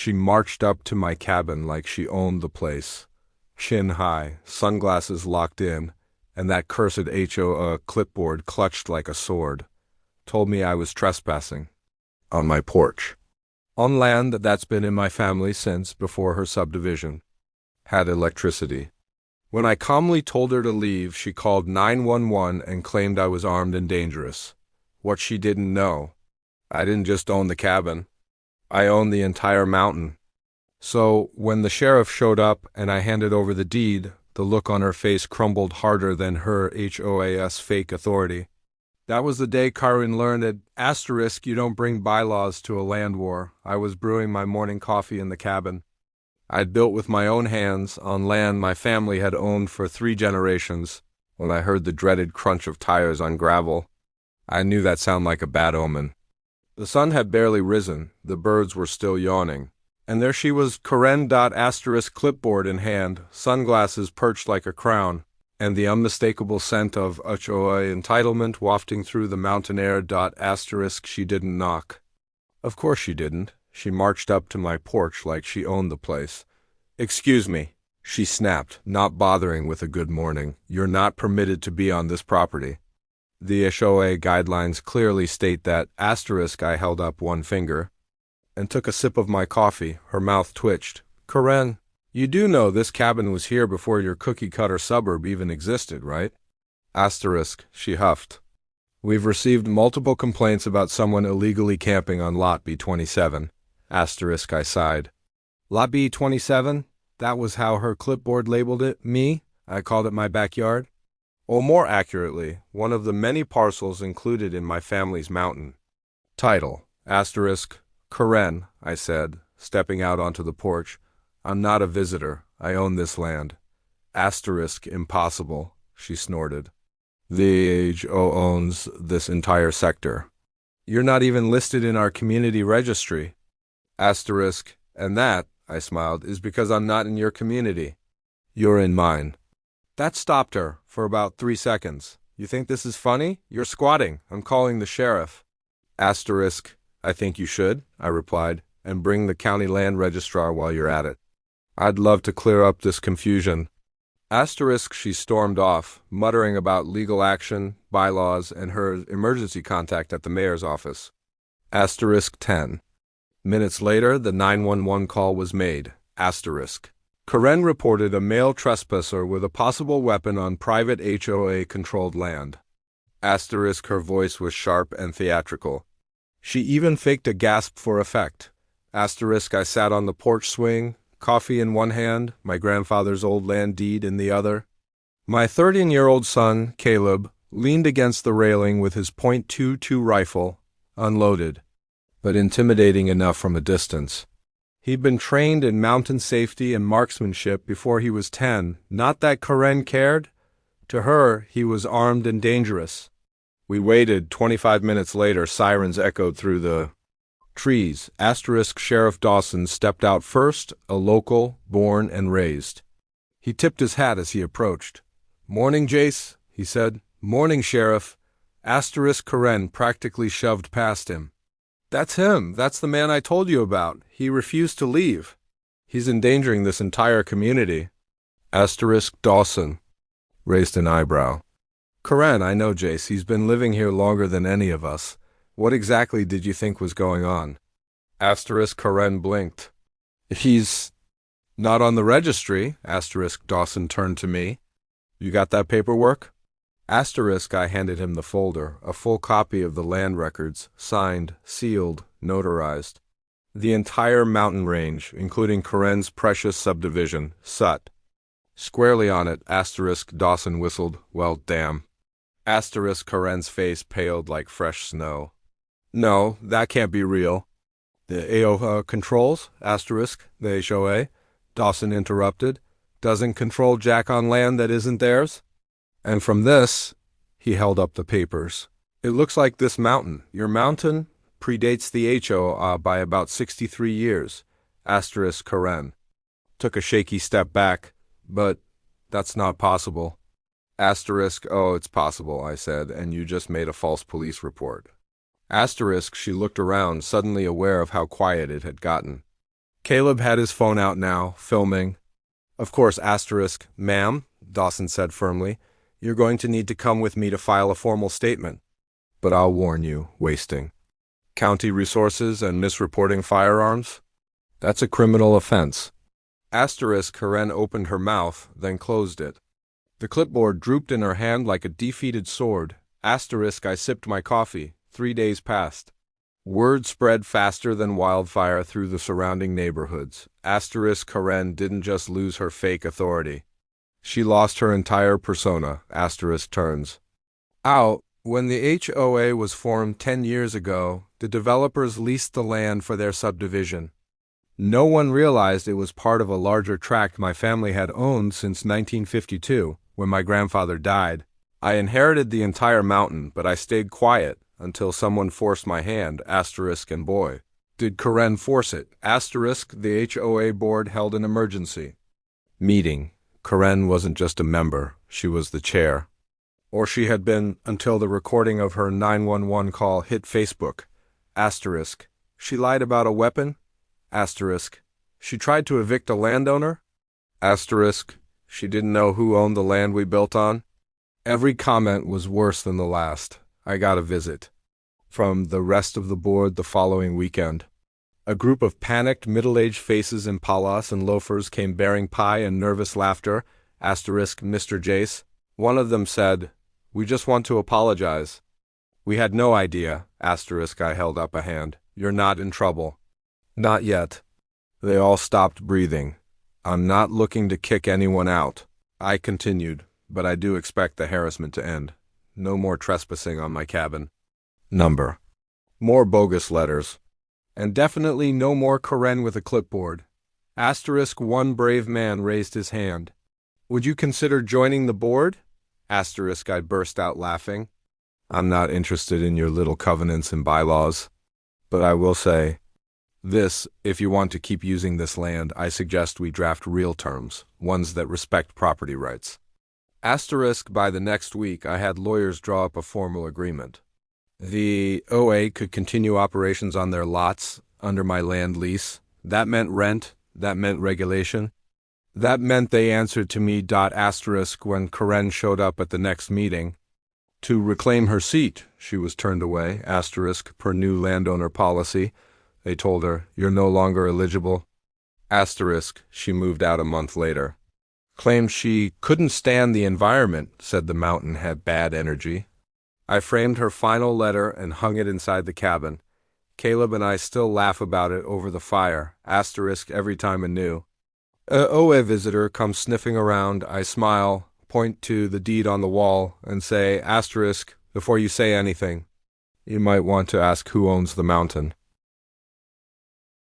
She marched up to my cabin like she owned the place. Chin high, sunglasses locked in, and that cursed clipboard clutched like a sword. Told me I was trespassing. On my porch. On land that's been in my family since before her subdivision. Had electricity. When I calmly told her to leave, she called 911 and claimed I was armed and dangerous. What she didn't know, I didn't just own the cabin. I owned the entire mountain. So, when the sheriff showed up and I handed over the deed, the look on her face crumbled harder than her HOAS fake authority. That was the day Karin learned that you don't bring bylaws to a land war. I was brewing my morning coffee in the cabin. I'd built with my own hands on land my family had owned for 3 generations. When I heard the dreaded crunch of tires on gravel, I knew that sounded like a bad omen. The sun had barely risen, the birds were still yawning, and there she was, Karen clipboard in hand, sunglasses perched like a crown, and the unmistakable scent of HOA entitlement wafting through the mountain air. She didn't knock. Of course she didn't. She marched up to my porch like she owned the place. "Excuse me," she snapped, not bothering with a good morning. "You're not permitted to be on this property." The HOA guidelines clearly state that. I held up one finger and took a sip of my coffee. Her mouth twitched. "Karen, you do know this cabin was here before your cookie-cutter suburb even existed, right?" She huffed. "We've received multiple complaints about someone illegally camping on Lot B27. I sighed. Lot B27? That was how her clipboard labeled it. Me? I called it my backyard. Or more accurately, one of the many parcels included in my family's mountain. Title, Karen, I said, stepping out onto the porch. "I'm not a visitor. I own this land." Impossible, she snorted. "The HO owns this entire sector. You're not even listed in our community registry." "And that," I smiled, "is because I'm not in your community. You're in mine." That stopped her for about 3 seconds. "You think this is funny? You're squatting. I'm calling the sheriff." "I think you should," I replied, "and bring the county land registrar while you're at it. I'd love to clear up this confusion." She stormed off, muttering about legal action, bylaws, and her emergency contact at the mayor's office. 10. Minutes later, the 911 call was made. Karen reported a male trespasser with a possible weapon on private HOA-controlled land. Her voice was sharp and theatrical. She even faked a gasp for effect. I sat on the porch swing, coffee in one hand, my grandfather's old land deed in the other. My 13-year-old son, Caleb, leaned against the railing with his .22 rifle, unloaded, but intimidating enough from a distance. He'd been trained in mountain safety and marksmanship before he was 10. Not that Karen cared. To her, he was armed and dangerous. We waited. 25 minutes later, sirens echoed through the trees. Sheriff Dawson stepped out first, a local, born and raised. He tipped his hat as he approached. "Morning, Jace," he said. "Morning, Sheriff." Karen practically shoved past him. "That's him. That's the man I told you about. He refused to leave. He's endangering this entire community." Dawson raised an eyebrow. "Karen, I know Jace. He's been living here longer than any of us. What exactly did you think was going on?" Karen blinked. "He's not on the registry." Dawson turned to me. "You got that paperwork?" I handed him the folder, a full copy of the land records, signed, sealed, notarized. The entire mountain range, including Karen's precious subdivision, Sut. Squarely on it, Dawson whistled, "Well, damn." Karen's face paled like fresh snow. "No, that can't be real." "The AO controls, the HOA," Dawson interrupted, "doesn't control jack on land that isn't theirs. And from this," he held up the papers, "it looks like this mountain, your mountain, predates the HO by about 63 years. Karen took a shaky step back. "But that's not possible." "Oh, it's possible," I said, "and you just made a false police report." She looked around, suddenly aware of how quiet it had gotten. Caleb had his phone out now, filming. Of course, asterisk, ma'am, Dawson said firmly, you're going to need to come with me to file a formal statement. But I'll warn you, wasting county resources and misreporting firearms? That's a criminal offense. Asterisk, Karen opened her mouth, then closed it. The clipboard drooped in her hand like a defeated sword. Asterisk, I sipped my coffee. 3 days passed. Word spread faster than wildfire through the surrounding neighborhoods. Asterisk, Karen didn't just lose her fake authority. She lost her entire persona. Asterisk turns out. When the HOA was formed 10 years ago, the developers leased the land for their subdivision. No one realized it was part of a larger tract my family had owned since 1952, when my grandfather died. I inherited the entire mountain, but I stayed quiet until someone forced my hand, asterisk, and boy, did Karen force it. Asterisk, the HOA board held an emergency meeting. Karen wasn't just a member, she was the chair. Or she had been until the recording of her 911 call hit Facebook. Asterisk, she lied about a weapon? Asterisk, she tried to evict a landowner? Asterisk, she didn't know who owned the land we built on? Every comment was worse than the last. I got a visit from the rest of the board the following weekend. A group of panicked, middle-aged faces in palas and loafers came bearing pie and nervous laughter. Asterisk, Mr. Jace. One of them said, we just want to apologize. We had no idea. Asterisk, I held up a hand. You're not in trouble. Not yet. They all stopped breathing. I'm not looking to kick anyone out. I continued, but I do expect the harassment to end. No more trespassing on my cabin. Number. More bogus letters. And definitely no more Karen with a clipboard. Asterisk, one brave man raised his hand. Would you consider joining the board? Asterisk, I burst out laughing. I'm not interested in your little covenants and bylaws. But I will say, this, if you want to keep using this land, I suggest we draft real terms, ones that respect property rights. Asterisk, by the next week, I had lawyers draw up a formal agreement. The OA could continue operations on their lots under my land lease. That meant rent. That meant regulation. That meant they answered to me. Asterisk, when Karen showed up at the next meeting. To reclaim her seat, she was turned away. Asterisk, per new landowner policy. They told her, you're no longer eligible. Asterisk, she moved out a month later. Claimed she couldn't stand the environment, said the mountain had bad energy. I framed her final letter and hung it inside the cabin. Caleb and I still laugh about it over the fire. Asterisk, every time anew. A OA visitor comes sniffing around. I smile, point to the deed on the wall, and say, asterisk, before you say anything, you might want to ask who owns the mountain.